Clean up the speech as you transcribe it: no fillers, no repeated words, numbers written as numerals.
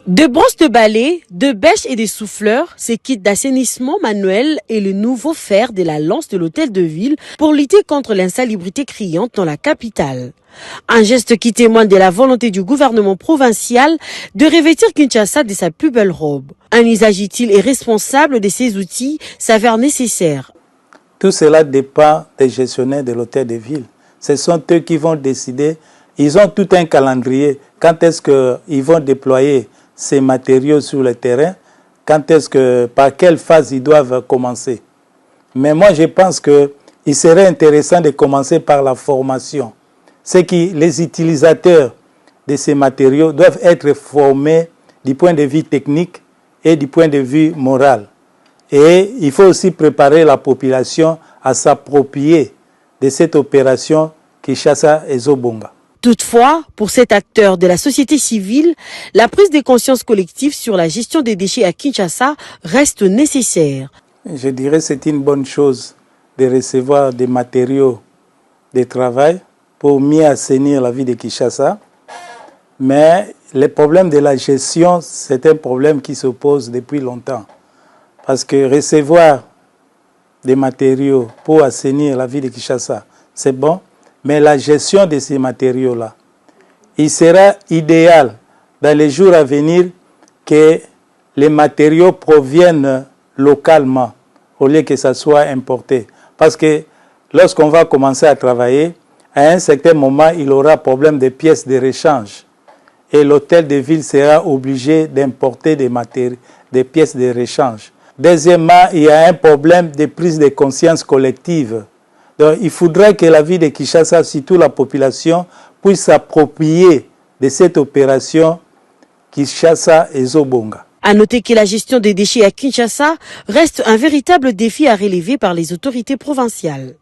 De brosses de balai, de bêches et des souffleurs, ces kits d'assainissement manuel est le nouveau fer de la lance de l'hôtel de ville pour lutter contre l'insalubrité criante dans la capitale. Un geste qui témoigne de la volonté du gouvernement provincial de revêtir Kinshasa de sa plus belle robe. Un usage utile et responsable de ces outils s'avère nécessaire. Tout cela dépend des gestionnaires de l'hôtel de ville. Ce sont eux qui vont décider. Ils ont tout un calendrier. Quand est-ce qu'ils vont déployer ces matériaux sur le terrain? Par quelle phase ils doivent commencer? Mais moi, je pense qu'il serait intéressant de commencer par la formation. C'est que les utilisateurs de ces matériaux doivent être formés du point de vue technique et du point de vue moral. Et il faut aussi préparer la population à s'approprier de cette opération Kinshasa Ezobonga. Toutefois, pour cet acteur de la société civile, la prise de conscience collective sur la gestion des déchets à Kinshasa reste nécessaire. Je dirais que c'est une bonne chose de recevoir des matériaux de travail pour mieux assainir la vie de Kinshasa. Mais le problème de la gestion, c'est un problème qui se pose depuis longtemps. Parce que recevoir des matériaux pour assainir la vie de Kinshasa, c'est bon. Mais la gestion de ces matériaux-là, il sera idéal dans les jours à venir que les matériaux proviennent localement au lieu que ça soit importé. Parce que lorsqu'on va commencer à travailler, à un certain moment, il aura problème de pièces de rechange. Et l'hôtel de ville sera obligé d'importer des pièces de rechange. Deuxièmement, il y a un problème de prise de conscience collective. Donc, il faudrait que la ville de Kinshasa, surtout la population, puisse s'approprier de cette opération Kinshasa Ezobonga. À noter que la gestion des déchets à Kinshasa reste un véritable défi à relever par les autorités provinciales.